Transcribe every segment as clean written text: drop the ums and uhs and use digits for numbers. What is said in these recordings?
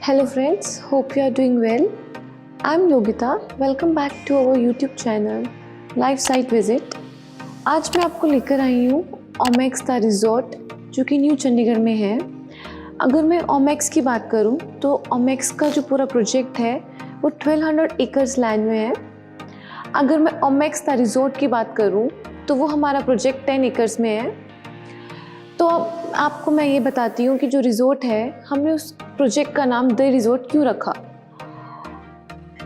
Hello friends, hope you are doing well. I'm Yogita. Welcome back to our YouTube channel Life Site Visit. आज मैं आपको लेकर आई हूँ Omaxe the resort जो कि न्यू चंडीगढ़ में है। अगर मैं ओमेक्स की बात करूँ तो ओमेक्स का जो पूरा प्रोजेक्ट है वो 1200 एकर्स लैंड में है। अगर मैं ओमेक्स द रिजॉर्ट की बात करूँ तो वो हमारा प्रोजेक्ट 10 एकर्स में है। तो अब आपको मैं ये बताती हूँ कि जो रिज़ॉर्ट है हमने उस प्रोजेक्ट का नाम द रिज़ॉर्ट क्यों रखा।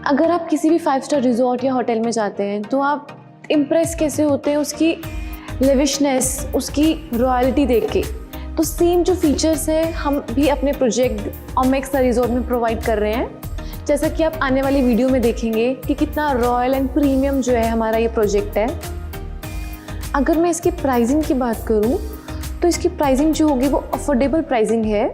अगर आप किसी भी 5 स्टार रिज़ॉर्ट या होटल में जाते हैं तो आप इम्प्रेस कैसे होते हैं उसकी लेविशनेस, उसकी रॉयल्टी देख के। तो सेम जो फीचर्स हैं हम भी अपने प्रोजेक्ट ओमेक्स द रिज़ॉर्ट में प्रोवाइड कर रहे हैं। जैसा कि आप आने वाली वीडियो में देखेंगे कि कितना रॉयल एंड प्रीमियम जो है हमारा ये प्रोजेक्ट है। अगर मैं इसकी प्राइसिंग की बात करूँ तो इसकी प्राइसिंग जो होगी वो अफोर्डेबल प्राइसिंग है।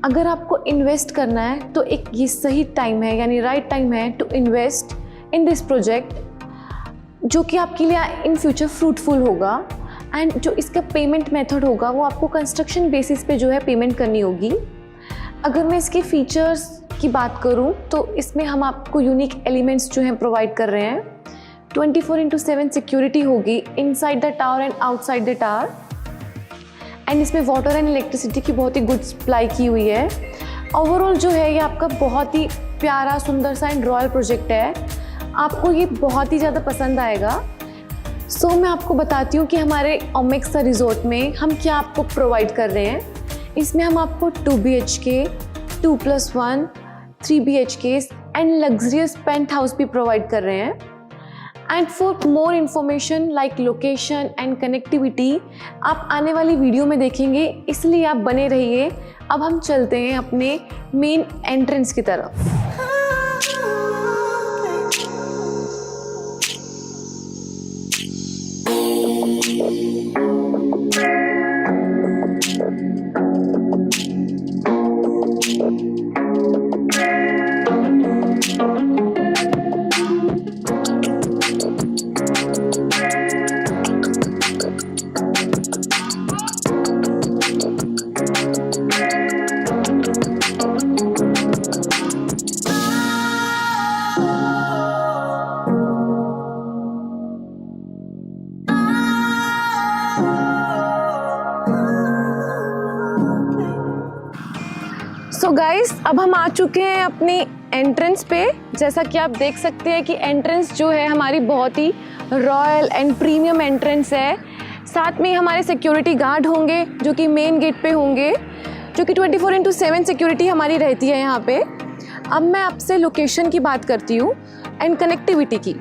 अगर आपको इन्वेस्ट करना है तो एक ये सही टाइम है, यानी राइट टाइम है to invest in this project जो कि आपके लिए इन फ्यूचर फ्रूटफुल होगा। एंड जो इसका पेमेंट मेथड होगा वो आपको कंस्ट्रक्शन बेसिस पे जो है पेमेंट करनी होगी। अगर मैं इसके फीचर्स की बात करूँ तो इसमें हम आपको यूनिक एलिमेंट्स जो हैं प्रोवाइड कर रहे हैं। 24/7 सिक्योरिटी होगी inside the tower and outside the tower. And इसमें वाटर एंड इलेक्ट्रिसिटी की बहुत ही गुड सप्लाई की हुई है। ओवरऑल जो है ये आपका बहुत ही प्यारा, सुंदर सा एंड रॉयल प्रोजेक्ट है। आपको ये बहुत ही ज़्यादा पसंद आएगा। सो मैं आपको बताती हूँ कि हमारे ओमेक्स द रिज़ॉर्ट में हम क्या आपको प्रोवाइड कर रहे हैं। इसमें हम आपको 2 BHK, 2+1, 3 BHK and luxurious penthouse भी प्रोवाइड कर रहे हैं। And for more information like location and connectivity आप आने वाली वीडियो में देखेंगे, इसलिए आप बने रहिए। अब हम चलते हैं अपने मेन एंट्रेंस की तरफ। सो गाइस, अब हम आ चुके हैं अपनी एंट्रेंस पे। जैसा कि आप देख सकते हैं कि एंट्रेंस जो है हमारी बहुत ही रॉयल एंड प्रीमियम एंट्रेंस है। साथ में हमारे सिक्योरिटी गार्ड होंगे जो कि मेन गेट पे होंगे, जो कि 24/7 सिक्योरिटी हमारी रहती है यहाँ पे। अब मैं आपसे लोकेशन की बात करती हूँ एंड कनेक्टिविटी की।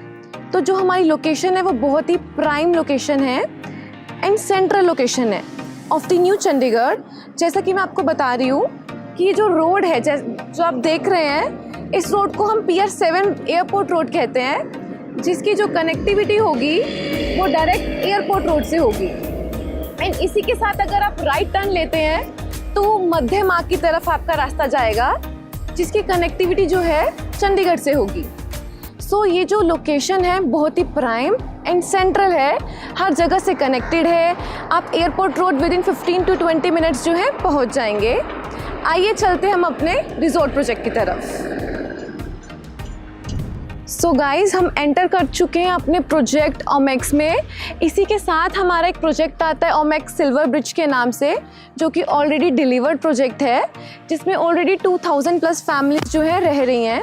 तो जो हमारी लोकेशन है वो बहुत ही प्राइम लोकेशन है एंड सेंट्रल लोकेशन है ऑफ द न्यू चंडीगढ़। जैसा कि मैं आपको बता रही हूँ कि ये जो रोड है जो आप देख रहे हैं, इस रोड को हम Pier 7 एयरपोर्ट रोड कहते हैं, जिसकी जो कनेक्टिविटी होगी वो डायरेक्ट एयरपोर्ट रोड से होगी। एंड इसी के साथ अगर आप राइट टर्न लेते हैं तो वो मध्य मार्ग की तरफ आपका रास्ता जाएगा, जिसकी कनेक्टिविटी जो है चंडीगढ़ से होगी। सो ये जो लोकेशन है बहुत ही प्राइम एंड सेंट्रल है, हर जगह से कनेक्टेड है। आप airport road with in 15 to 20 minutes जो है पहुंच जाएंगे। आइए चलते हम अपने रिजॉर्ट प्रोजेक्ट की तरफ। सो गाइज, हम एंटर कर चुके हैं अपने प्रोजेक्ट ओमेक्स में। इसी के साथ हमारा एक प्रोजेक्ट आता है ओमेक्स सिल्वर ब्रिज के नाम से, जो कि ऑलरेडी डिलीवर्ड प्रोजेक्ट है, जिसमें ऑलरेडी 2000 प्लस फैमिलीज जो है रह रही हैं।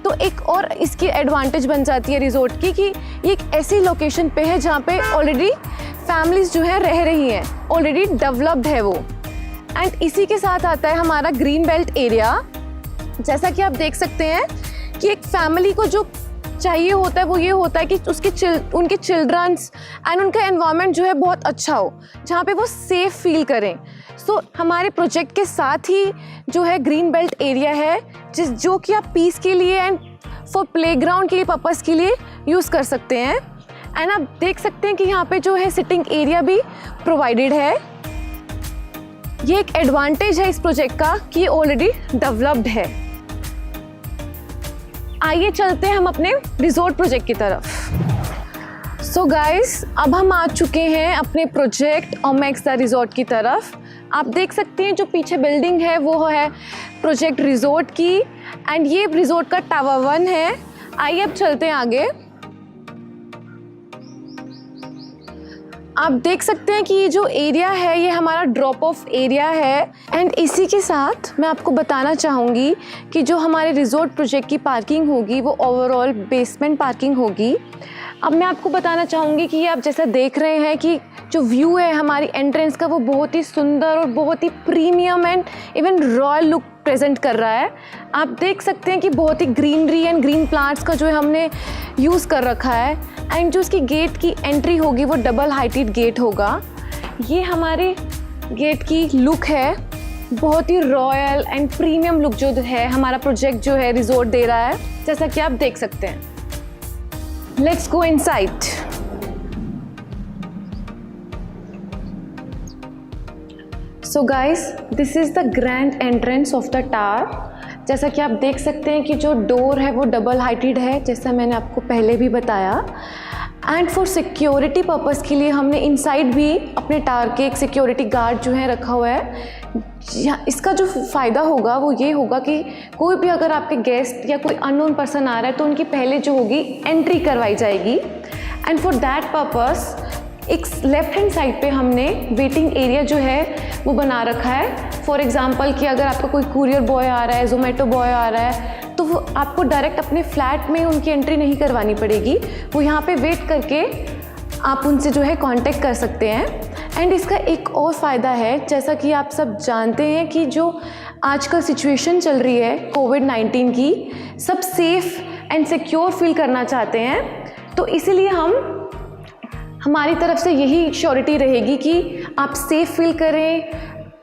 तो एक और इसकी एडवांटेज बन जाती है रिजॉर्ट की कि ये एक ऐसी लोकेशन पे है जहाँ पे ऑलरेडी फैमिलीज जो है रह रही हैं, ऑलरेडी डेवलप्ड है वो। एंड इसी के साथ आता है हमारा ग्रीन बेल्ट एरिया। जैसा कि आप देख सकते हैं कि एक फैमिली को जो चाहिए होता है वो ये होता है कि उनके चिल्ड्रंस एंड उनका एनवायरनमेंट जो है बहुत अच्छा हो, जहाँ पे वो सेफ फील करें। सो हमारे प्रोजेक्ट के साथ ही जो है ग्रीन बेल्ट एरिया है, जो कि आप पीस के लिए एंड फॉर प्लेग्राउंड के लिए पर्पस के लिए यूज़ कर सकते हैं। एंड आप देख सकते हैं कि यहाँ पे जो है सिटिंग एरिया भी प्रोवाइडेड है। ये एक एडवांटेज है इस प्रोजेक्ट का कि ये ऑलरेडी डेवलप्ड है। आइए चलते हैं हम अपने रिजॉर्ट प्रोजेक्ट की तरफ। सो गाइस, अब हम आ चुके हैं अपने प्रोजेक्ट ओमेक्स द रिजॉर्ट की तरफ। आप देख सकते हैं जो पीछे बिल्डिंग है वो है प्रोजेक्ट रिजॉर्ट की, एंड ये रिजॉर्ट का टावर 1 है। आइए अब चलते हैं आगे। आप देख सकते हैं कि ये जो एरिया है ये हमारा ड्रॉप ऑफ एरिया है, एंड इसी के साथ मैं आपको बताना चाहूँगी कि जो हमारे रिजॉर्ट प्रोजेक्ट की पार्किंग होगी वो ओवरऑल बेसमेंट पार्किंग होगी। अब मैं आपको बताना चाहूँगी कि ये आप जैसा देख रहे हैं कि जो व्यू है हमारी एंट्रेंस का वो बहुत ही सुंदर और बहुत ही premium and even royal look present कर रहा है। आप देख सकते हैं कि बहुत ही ग्रीनरी एंड ग्रीन प्लांट्स का जो है हमने यूज़ कर रखा है, एंड जो उसकी गेट की एंट्री होगी वो डबल हाइटेड गेट होगा। ये हमारे गेट की लुक है, बहुत ही रॉयल एंड प्रीमियम लुक जो है हमारा प्रोजेक्ट जो है रिजॉर्ट दे रहा है, जैसा कि आप देख सकते हैं। Let's go inside. So guys, this is the grand entrance of the tower. जैसा कि आप देख सकते हैं कि जो डोर है वो डबल हाइटेड है, जैसा मैंने आपको पहले भी बताया। एंड फॉर सिक्योरिटी पर्पज़ के लिए हमने इनसाइड भी अपने टावर के एक सिक्योरिटी गार्ड जो है रखा हुआ है। इसका जो फ़ायदा होगा वो ये होगा कि कोई भी अगर आपके गेस्ट या कोई अननोन पर्सन आ रहा है तो उनकी पहले जो होगी एंट्री करवाई जाएगी। एंड फॉर दैट पर्पज़ एक लेफ्ट हैंड साइड पे हमने वेटिंग एरिया जो है वो बना रखा है। फॉर एग्जांपल कि अगर आपका कोई कुरियर बॉय आ रहा है, जोमेटो बॉय आ रहा है, तो वो आपको डायरेक्ट अपने फ्लैट में उनकी एंट्री नहीं करवानी पड़ेगी, वो यहाँ पे वेट करके आप उनसे जो है कांटेक्ट कर सकते हैं। एंड इसका एक और फ़ायदा है, जैसा कि आप सब जानते हैं कि जो आजकल सिचुएशन चल रही है कोविड-19 की, सब सेफ़ एंड सिक्योर फील करना चाहते हैं, तो इसीलिए हमारी तरफ से यही श्योरिटी रहेगी कि आप सेफ़ फील करें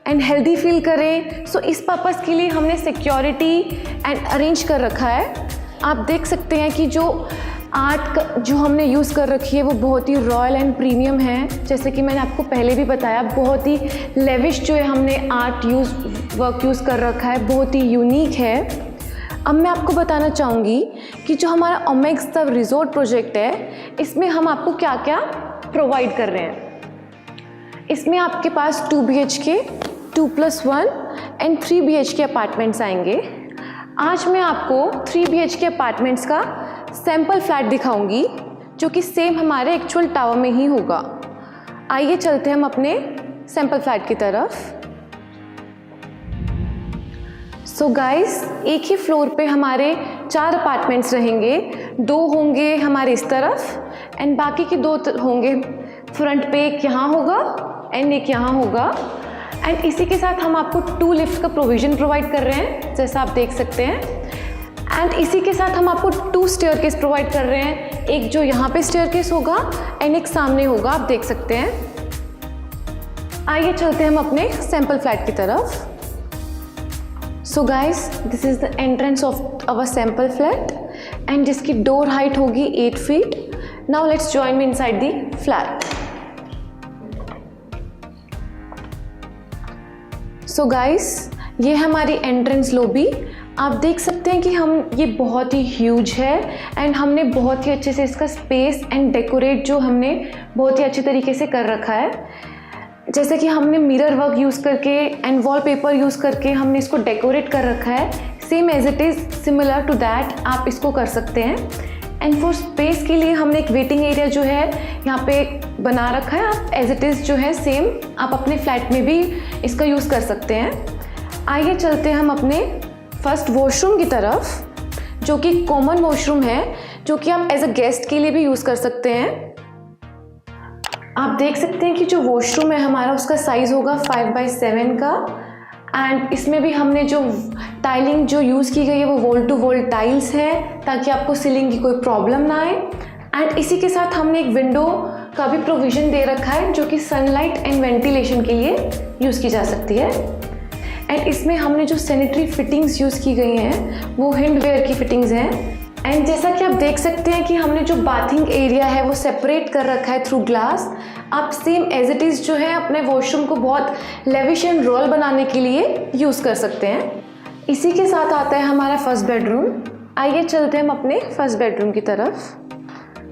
एंड हेल्दी फील करें। सो इस पर्पज़ के लिए हमने सिक्योरिटी एंड अरेंज कर रखा है। आप देख सकते हैं कि जो आर्ट जो हमने यूज़ कर रखी है वो बहुत ही रॉयल एंड प्रीमियम है। जैसे कि मैंने आपको पहले भी बताया, बहुत ही लेविश जो है हमने वर्क यूज़ कर रखा है, बहुत ही यूनिक है। अब मैं आपको बताना चाहूँगी कि जो हमारा ओमेक्स द रिजॉर्ट प्रोजेक्ट है, इसमें हम आपको क्या क्या प्रोवाइड कर रहे हैं। इसमें आपके पास 2 BHK, 2+1 एंड 3 BHK अपार्टमेंट्स आएंगे। आज मैं आपको 3 BHK अपार्टमेंट्स का सैम्पल फ्लैट दिखाऊंगी, जो कि सेम हमारे एक्चुअल टावर में ही होगा। आइए चलते हैं हम अपने सैम्पल फ्लैट की तरफ। सो गाइस, एक ही फ्लोर पे हमारे 4 अपार्टमेंट्स रहेंगे। 2 होंगे हमारे इस तरफ एंड बाकी के 2 होंगे फ्रंट पे, एक यहाँ होगा एंड एक यहाँ होगा। एंड इसी के साथ हम आपको 2 लिफ्ट का प्रोविज़न प्रोवाइड कर रहे हैं, जैसा आप देख सकते हैं। एंड इसी के साथ हम आपको 2 स्टेयरकेस प्रोवाइड कर रहे हैं, एक जो यहाँ पे स्टेयरकेस होगा एंड एक सामने होगा, आप देख सकते हैं। आइए चलते हैं हम अपने सैम्पल फ्लैट की तरफ। So guys, this is the entrance of our sample flat and जिसकी डोर हाइट होगी 8 feet. Now let's join me inside the flat. So guys, ये हमारी एंट्रेंस लॉबी। आप देख सकते हैं कि ये बहुत ही ह्यूज है एंड हमने बहुत ही अच्छे से इसका स्पेस एंड डेकोरेट जो हमने बहुत ही अच्छे तरीके से कर रखा है। जैसे कि हमने मिरर वर्क यूज़ करके एंड वॉलपेपर यूज़ करके हमने इसको डेकोरेट कर रखा है। Same as it is similar to that आप इसको कर सकते हैं। एंड फॉर स्पेस के लिए हमने एक वेटिंग एरिया जो है यहाँ पे बना रखा है। आप एज इट इज़ जो है सेम आप अपने फ्लैट में भी इसका यूज़ कर सकते हैं। आइए चलते हैं हम अपने फर्स्ट वॉशरूम की तरफ, जो कि कॉमन वॉशरूम है, जो कि आप एज अ गेस्ट के लिए भी यूज़ कर सकते हैं। आप देख सकते हैं कि जो वॉशरूम है हमारा उसका साइज़ होगा 5x7 का। एंड इसमें भी हमने जो टाइलिंग जो यूज़ की गई है वो वॉल टू वॉल टाइल्स है, ताकि आपको सीलिंग की कोई प्रॉब्लम ना आए। एंड इसी के साथ हमने एक विंडो का भी प्रोविज़न दे रखा है, जो कि सनलाइट एंड वेंटिलेशन के लिए यूज़ की जा सकती है। एंड इसमें हमने जो सैनिटरी फिटिंग्स यूज़ की गई हैं वो हैंडवेयर की फिटिंग्स हैं। एंड जैसा कि आप देख सकते हैं कि हमने जो बाथिंग एरिया है वो सेपरेट कर रखा है थ्रू ग्लास। आप सेम एज इट इज़ जो है अपने वॉशरूम को बहुत लेविश एंड रॉयल बनाने के लिए यूज़ कर सकते हैं। इसी के साथ आता है हमारा फर्स्ट बेडरूम। आइए चलते हैं हम अपने फर्स्ट बेडरूम की तरफ।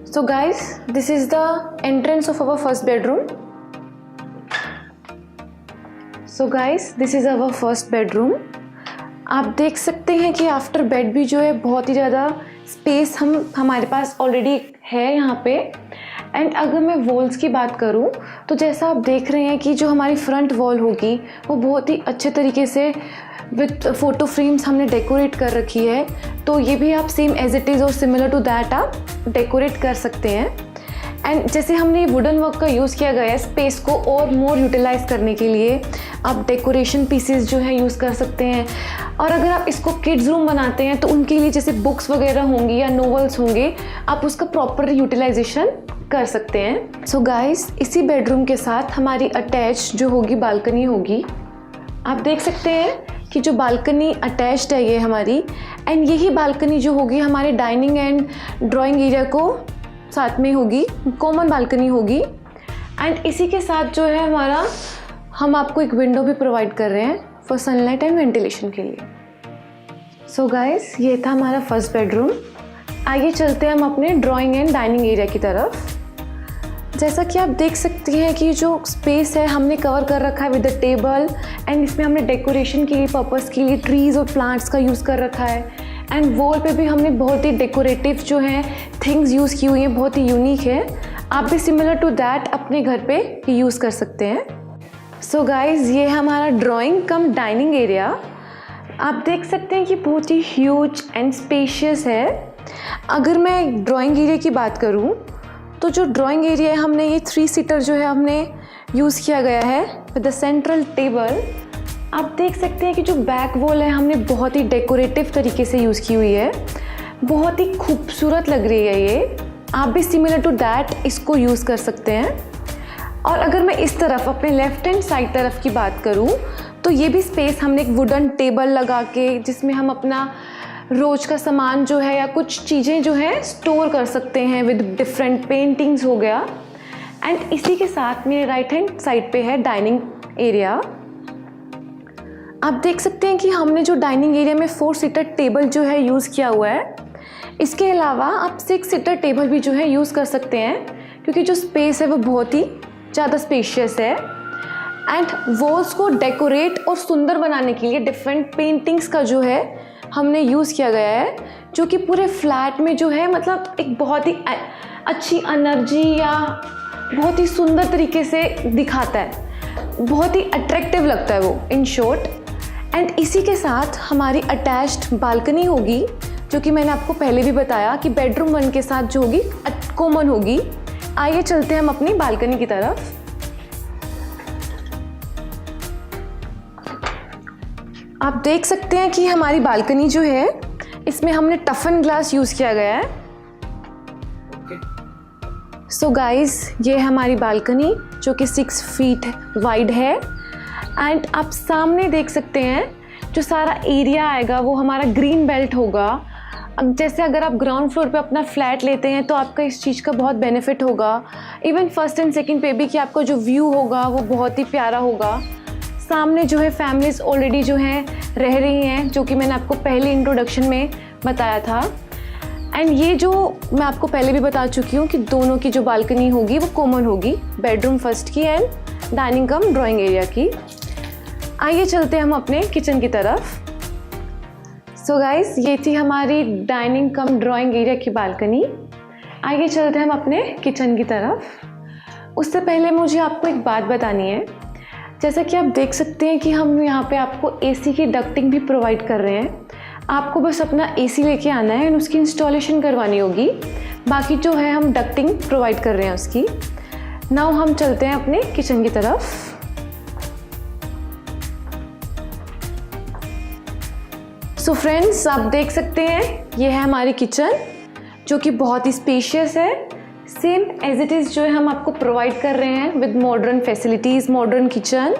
So guys, this is the entrance of our first bedroom. So guys, this is our first bedroom. आप देख सकते हैं कि आफ्टर बेड भी जो है बहुत ही ज़्यादा स्पेस हमारे पास ऑलरेडी है यहाँ पे। एंड अगर मैं वॉल्स की बात करूँ तो जैसा आप देख रहे हैं कि जो हमारी फ्रंट वॉल होगी वो बहुत ही अच्छे तरीके से विथ फ़ोटो फ्रेम्स हमने डेकोरेट कर रखी है। तो ये भी आप सेम एज इट इज़ और सिमिलर टू दैट आप डेकोरेट कर सकते हैं। एंड जैसे हमने वुडन वर्क का यूज़ किया गया है स्पेस को और मोर यूटिलाइज करने के लिए, आप डेकोरेशन पीसेस जो है यूज़ कर सकते हैं। और अगर आप इसको किड्स रूम बनाते हैं तो उनके लिए जैसे बुक्स वगैरह होंगी या नोवेल्स होंगे, आप उसका प्रॉपर यूटिलाइजेशन कर सकते हैं। सो गाइस, इसी बेडरूम के साथ हमारी अटैच जो होगी बालकनी होगी। आप देख सकते हैं कि जो बालकनी अटैच्ड है ये हमारी, एंड यही बालकनी जो होगी हमारे डाइनिंग एंड ड्राइंग एरिया को साथ में होगी, कॉमन बालकनी होगी। एंड इसी के साथ जो है हमारा, हम आपको एक विंडो भी प्रोवाइड कर रहे हैं फॉर सनलाइट एंड वेंटिलेशन के लिए। सो गाइस, ये था हमारा फर्स्ट बेडरूम। आइए चलते हैं हम अपने ड्राइंग एंड डाइनिंग एरिया की तरफ। जैसा कि आप देख सकती हैं कि जो स्पेस है हमने कवर कर रखा है विद द टेबल, एंड इसमें हमने डेकोरेशन के लिए पर्पस के लिए ट्रीज़ और प्लांट्स का यूज़ कर रखा है। एंड वॉल पे भी हमने बहुत ही डेकोरेटिव जो है थिंग्स यूज़ की हुई हैं, बहुत ही यूनिक है। आप भी सिमिलर टू दैट अपने घर पे यूज़ कर सकते हैं। सो गाइज, ये है हमारा ड्राइंग कम डाइनिंग एरिया। आप देख सकते हैं कि बहुत ही ह्यूज एंड स्पेशियस है। अगर मैं ड्राइंग एरिया की बात करूं तो जो ड्राइंग एरिया है हमने ये 3 सीटर जो है हमने यूज़ किया गया है विद द सेंट्रल टेबल। आप देख सकते हैं कि जो बैक वॉल है हमने बहुत ही डेकोरेटिव तरीके से यूज़ की हुई है, बहुत ही खूबसूरत लग रही है ये। आप भी सिमिलर टू दैट इसको यूज़ कर सकते हैं। और अगर मैं इस तरफ अपने लेफ्ट हैंड साइड तरफ की बात करूं तो ये भी स्पेस हमने एक वुडन टेबल लगा के जिसमें हम अपना रोज का सामान जो है या कुछ चीज़ें जो है स्टोर कर सकते हैं विद डिफरेंट पेंटिंग्स हो गया। एंड इसी के साथ मेरे राइट हैंड साइड पे है डाइनिंग एरिया। आप देख सकते हैं कि हमने जो डाइनिंग एरिया में 4 सीटर टेबल जो है यूज़ किया हुआ है। इसके अलावा आप 6 सीटर टेबल भी जो है यूज़ कर सकते हैं क्योंकि जो स्पेस है वो बहुत ही ज़्यादा स्पेशियस है। एंड वॉल्स को डेकोरेट और सुंदर बनाने के लिए डिफरेंट पेंटिंग्स का जो है हमने यूज़ किया गया है, जो कि पूरे फ्लैट में जो है मतलब एक बहुत ही अच्छी एनर्जी या बहुत ही सुंदर तरीके से दिखाता है, बहुत ही अट्रैक्टिव लगता है वो इन शॉर्ट। एंड इसी के साथ हमारी अटैच्ड बालकनी होगी, जो कि मैंने आपको पहले भी बताया कि बेडरूम 1 के साथ जो होगी कॉमन होगी। आइए चलते हैं हम अपनी बालकनी की तरफ। आप देख सकते हैं कि हमारी बालकनी जो है इसमें हमने टफन ग्लास यूज़ किया गया है। सो गाइस, ये है हमारी बालकनी जो कि 6 फीट वाइड है। एंड आप सामने देख सकते हैं जो सारा एरिया आएगा वो हमारा ग्रीन बेल्ट होगा। अब जैसे अगर आप ग्राउंड फ्लोर पे अपना फ्लैट लेते हैं तो आपका इस चीज़ का बहुत बेनिफिट होगा। इवन फर्स्ट एंड सेकंड पे भी कि आपका जो व्यू होगा वो बहुत ही प्यारा होगा। सामने जो है फैमिलीज़ ऑलरेडी जो हैं रह रही हैं, जो कि मैंने आपको पहले इंट्रोडक्शन में बताया था। एंड ये जो मैं आपको पहले भी बता चुकी हूँ कि दोनों की जो बालकनी होगी वो कॉमन होगी, बेडरूम फर्स्ट की and dining come drawing area की। आइए चलते हैं हम अपने किचन की तरफ। सो गाइस, ये थी हमारी डाइनिंग कम ड्राइंग एरिया की बालकनी। आइए चलते हैं हम अपने किचन की तरफ। उससे पहले मुझे आपको एक बात बतानी है। जैसा कि आप देख सकते हैं कि हम यहाँ पे आपको एसी की डक्टिंग भी प्रोवाइड कर रहे हैं। आपको बस अपना एसी लेके आना है एंड उसकी इंस्टॉलेशन करवानी होगी। बाकी जो है हम डक्टिंग प्रोवाइड कर रहे हैं उसकी। नाउ हम चलते हैं अपने किचन की तरफ। सो फ्रेंड्स, आप देख सकते हैं ये है हमारी किचन जो कि बहुत ही स्पेशियस है। सेम एज इट इज़ जो है हम आपको प्रोवाइड कर रहे हैं with modern facilities, modern kitchen.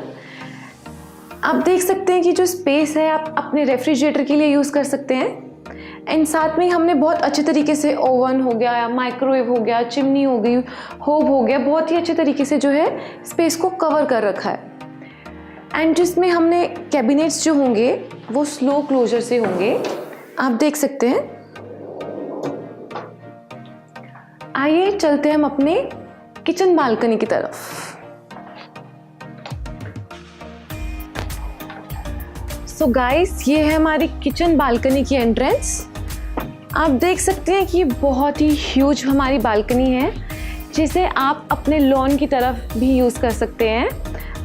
आप देख सकते हैं कि जो स्पेस है आप अपने रेफ्रिजरेटर के लिए यूज़ कर सकते हैं। एंड साथ में हमने बहुत अच्छे तरीके से ओवन हो गया या माइक्रोवेव हो गया, चिमनी हो गई, होब हो गया, बहुत ही अच्छे तरीके से जो है स्पेस को कवर कर रखा है। एंड जिसमें हमने कैबिनेट्स जो होंगे वो स्लो क्लोजर से होंगे, आप देख सकते हैं। आइए चलते हैं हम अपने किचन बालकनी की तरफ। सो गाइस, ये है हमारी किचन बालकनी की एंट्रेंस। आप देख सकते हैं कि बहुत ही ह्यूज हमारी बालकनी है, जिसे आप अपने लॉन की तरफ भी यूज़ कर सकते हैं।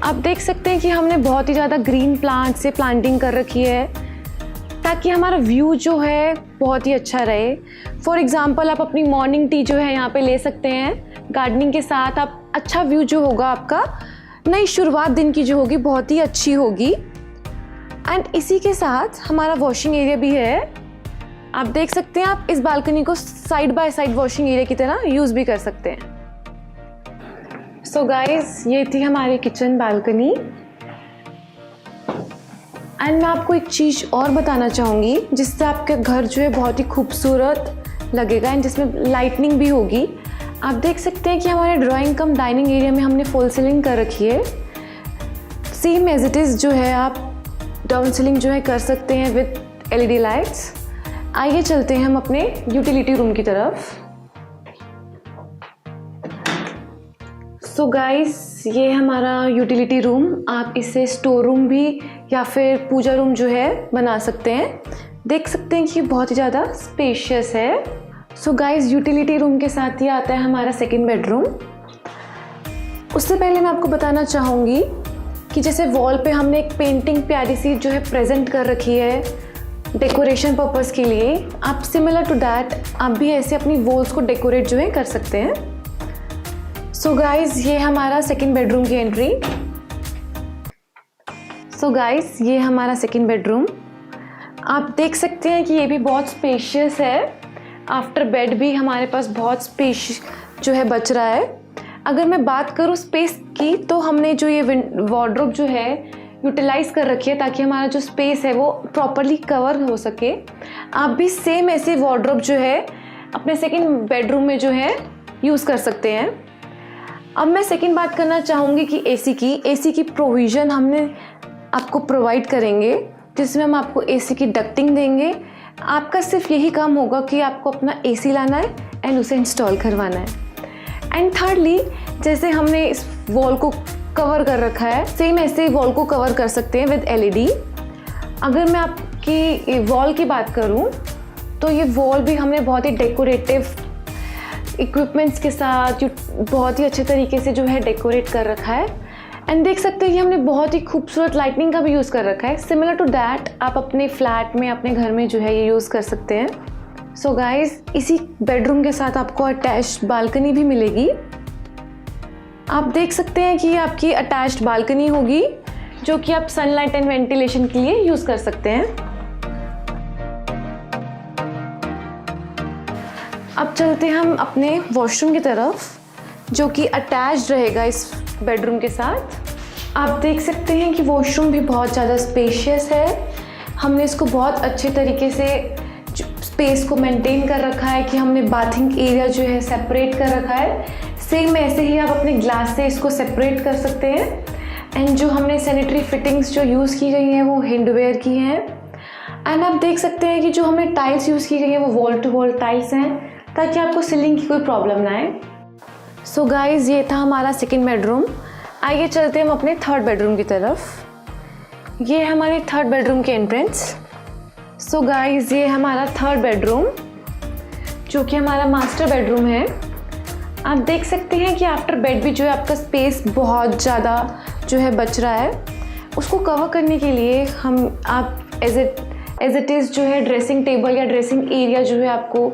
आप देख सकते हैं कि हमने बहुत ही ज़्यादा ग्रीन प्लांट से प्लांटिंग कर रखी है, ताकि हमारा व्यू जो है बहुत ही अच्छा रहे। फॉर एग्ज़ाम्पल, आप अपनी मॉर्निंग टी जो है यहाँ पे ले सकते हैं। गार्डनिंग के साथ आप अच्छा व्यू जो होगा आपका, नई शुरुआत दिन की जो होगी बहुत ही अच्छी होगी। एंड इसी के साथ हमारा वॉशिंग एरिया भी है। आप देख सकते हैं, आप इस बालकनी को side by side washing area की तरह यूज़ भी कर सकते हैं। सो गाइस, ये थी हमारी किचन बालकनी। एंड मैं आपको एक चीज़ और बताना चाहूँगी, जिससे आपका घर जो है बहुत ही खूबसूरत लगेगा एंड जिसमें लाइटनिंग भी होगी। आप देख सकते हैं कि हमारे ड्राइंग कम डाइनिंग एरिया में हमने फॉल सीलिंग कर रखी है। सेम एज इट इज़ जो है आप डाउन सीलिंग जो है कर सकते हैं विद LED लाइट्स। आइए चलते हैं हम अपने यूटिलिटी रूम की तरफ। सो गाइस, ये हमारा यूटिलिटी रूम। आप इसे स्टोर रूम भी या फिर पूजा रूम जो है बना सकते हैं। देख सकते हैं कि बहुत ही ज़्यादा स्पेशियस है। सो गाइस, यूटिलिटी रूम के साथ ही आता है हमारा सेकंड बेडरूम। उससे पहले मैं आपको बताना चाहूँगी कि जैसे वॉल पे हमने एक पेंटिंग प्यारी सी जो है प्रेजेंट कर रखी है डेकोरेशन पर्पस के लिए। आप सिमिलर टू दैट आप भी ऐसे अपनी वॉल्स को डेकोरेट जो है कर सकते हैं। सो गाइस, ये हमारा सेकंड बेडरूम की एंट्री। सो गाइस, ये हमारा सेकंड बेडरूम। आप देख सकते हैं कि ये भी बहुत स्पेशियस है। आफ्टर बेड भी हमारे पास बहुत स्पेस जो है बच रहा है। अगर मैं बात करूँ स्पेस की, तो हमने जो ये वार्डरोब जो है यूटिलाइज कर रखी है, ताकि हमारा जो स्पेस है वो प्रॉपरली कवर हो सके। आप भी सेम ऐसे वार्डरोब जो है अपने सेकंड बेडरूम में जो है यूज़ कर सकते हैं। अब मैं सेकंड बात करना चाहूँगी कि एसी की प्रोविज़न हमने आपको प्रोवाइड करेंगे, जिसमें हम आपको एसी की डक्टिंग देंगे। आपका सिर्फ यही काम होगा कि आपको अपना एसी लाना है एंड उसे इंस्टॉल करवाना है। एंड थर्डली, जैसे हमने इस वॉल को कवर कर रखा है, सेम ऐसे ही वॉल को कवर कर सकते हैं विद LED। अगर मैं आपकी वॉल की बात करूं, तो ये वॉल भी हमने बहुत ही डेकोरेटिव इक्विपमेंट्स के साथ बहुत ही अच्छे तरीके से जो है डेकोरेट कर रखा है। एंड देख सकते हैं कि हमने बहुत ही खूबसूरत लाइटनिंग का भी यूज़ कर रखा है। सिमिलर टू दैट आप अपने फ्लैट में, अपने घर में जो है ये यूज़ कर सकते हैं। सो गाइस, इसी बेडरूम के साथ आपको अटैच्ड बालकनी भी मिलेगी। आप देख सकते हैं कि आपकी अटैच्ड बालकनी होगी, जो कि आप सनलाइट एंड वेंटिलेशन के लिए यूज़ कर सकते हैं। अब चलते हैं हम अपने वॉशरूम की तरफ, जो कि अटैच्ड रहेगा इस बेडरूम के साथ। आप देख सकते हैं कि वॉशरूम भी बहुत ज़्यादा स्पेशियस है। हमने इसको बहुत अच्छे तरीके से स्पेस को मेंटेन कर रखा है कि हमने बाथिंग एरिया जो है सेपरेट कर रखा है। सेम ऐसे ही आप अपने ग्लास से इसको सेपरेट कर सकते हैं। एंड जो हमने सैनिटरी फिटिंग्स जो यूज़ की गई हैं वो हैंडवेयर की हैं। एंड आप देख सकते हैं कि जो हमने टाइल्स यूज़ की गई हैं वो वॉल टू वॉल टाइल्स हैं, ताकि आपको सीलिंग की कोई प्रॉब्लम ना आए। सो गाइज़, ये था हमारा सेकंड बेडरूम। आइए चलते हैं हम अपने थर्ड बेडरूम की तरफ। ये है हमारे थर्ड बेडरूम की एंट्रेंस। सो गाइज़, ये हमारा थर्ड बेडरूम, जो कि हमारा मास्टर बेडरूम है। आप देख सकते हैं कि आफ्टर बेड भी जो है आपका स्पेस बहुत ज़्यादा जो है बच रहा है। उसको कवर करने के लिए आप एज इट इज़ जो है ड्रेसिंग टेबल या ड्रेसिंग एरिया जो है आपको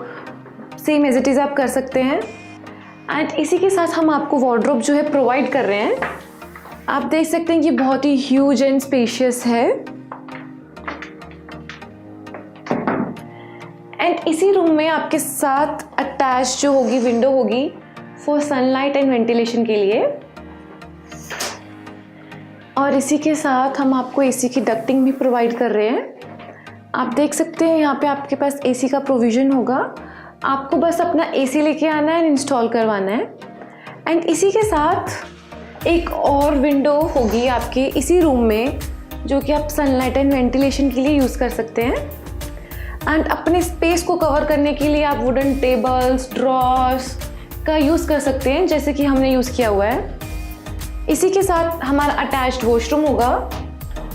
सेम एज इट इज़ आप कर सकते हैं। एंड इसी के साथ हम आपको वार्डरोब जो है प्रोवाइड कर रहे हैं। आप देख सकते हैं कि बहुत ही ह्यूज एंड स्पेशियस है। एंड इसी रूम में आपके साथ अटैच जो होगी विंडो होगी फॉर सनलाइट एंड वेंटिलेशन के लिए। और इसी के साथ हम आपको एसी की डक्टिंग भी प्रोवाइड कर रहे हैं। आप देख सकते हैं यहाँ पे आपके पास एसी का प्रोविज़न होगा। आपको बस अपना एसी लेके आना है, इंस्टॉल करवाना है। एंड इसी के साथ एक और विंडो होगी आपके इसी रूम में, जो कि आप सनलाइट एंड वेंटिलेशन के लिए यूज़ कर सकते हैं। एंड अपने स्पेस को कवर करने के लिए आप वुडन टेबल्स, ड्रॉर्स का यूज़ कर सकते हैं, जैसे कि हमने यूज़ किया हुआ है। इसी के साथ हमारा अटैच्ड वॉशरूम होगा।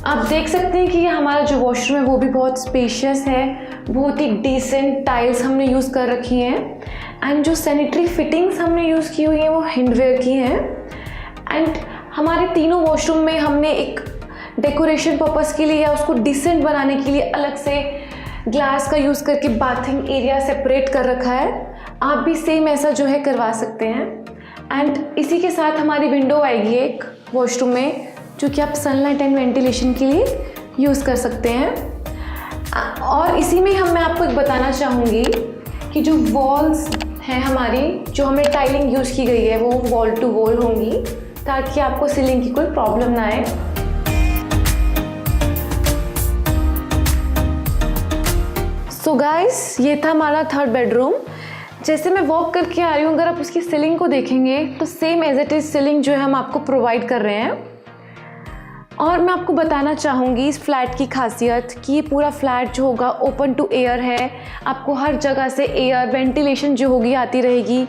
आप देख सकते हैं कि ये हमारा जो वॉशरूम है वो भी बहुत स्पेशियस है, बहुत ही डिसेंट टाइल्स हमने यूज़ कर रखी हैं एंड जो सैनिटरी फिटिंग्स हमने यूज़ की हुई हैं वो हिंडवेयर की हैं। एंड हमारे तीनों वॉशरूम में हमने एक डेकोरेशन पर्पज़ के लिए या उसको डिसेंट बनाने के लिए अलग से ग्लास का यूज़ करके बाथिंग एरिया सेपरेट कर रखा है। आप भी सेम ऐसा जो है करवा सकते हैं। एंड इसी के साथ हमारी विंडो आएगी एक वॉशरूम में, जो कि आप सनलाइट एंड वेंटिलेशन के लिए यूज़ कर सकते हैं। और इसी में मैं आपको एक बताना चाहूँगी कि जो वॉल्स हैं हमारी, जो हमें टाइलिंग यूज़ की गई है वो वॉल टू वॉल होंगी, ताकि आपको सीलिंग की कोई प्रॉब्लम ना आए। सो गाइस, ये था हमारा थर्ड बेडरूम। जैसे मैं वॉक करके आ रही हूँ, अगर आप उसकी सीलिंग को देखेंगे तो same as it is ceiling जो है हम आपको प्रोवाइड कर रहे हैं। और मैं आपको बताना चाहूँगी इस फ्लैट की खासियत कि ये पूरा फ्लैट जो होगा ओपन टू एयर है। आपको हर जगह से एयर वेंटिलेशन जो होगी आती रहेगी,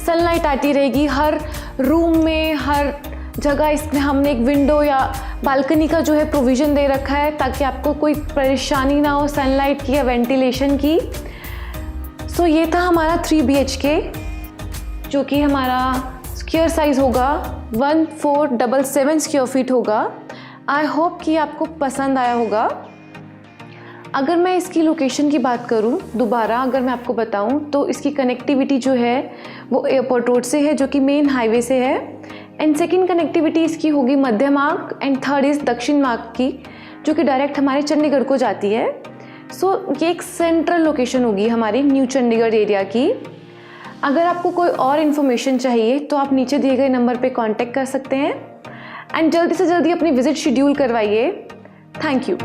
सनलाइट आती रहेगी हर रूम में, हर जगह। इसमें हमने एक विंडो या बालकनी का जो है प्रोविज़न दे रखा है, ताकि आपको कोई परेशानी ना हो सनलाइट की या वेंटिलेशन की। सो ये था हमारा 3 BHK, जो कि हमारा स्क्वायर साइज़ होगा 1477 स्क्वायर फीट होगा। आई होप कि आपको पसंद आया होगा। अगर मैं इसकी लोकेशन की बात करूं दोबारा, अगर मैं आपको बताऊं तो इसकी कनेक्टिविटी जो है वो एयरपोर्ट रोड से है, जो कि मेन हाईवे से है। एंड सेकंड कनेक्टिविटी इसकी होगी मध्य मार्ग एंड थर्ड इज़ दक्षिण मार्ग की, जो कि डायरेक्ट हमारे चंडीगढ़ को जाती है। सो ये एक सेंट्रल लोकेशन होगी हमारी न्यू चंडीगढ़ एरिया की। अगर आपको कोई और इन्फॉर्मेशन चाहिए तो आप नीचे दिए गए नंबर पे कांटेक्ट कर सकते हैं एंड जल्दी से जल्दी अपनी विजिट शेड्यूल करवाइए। Thank you.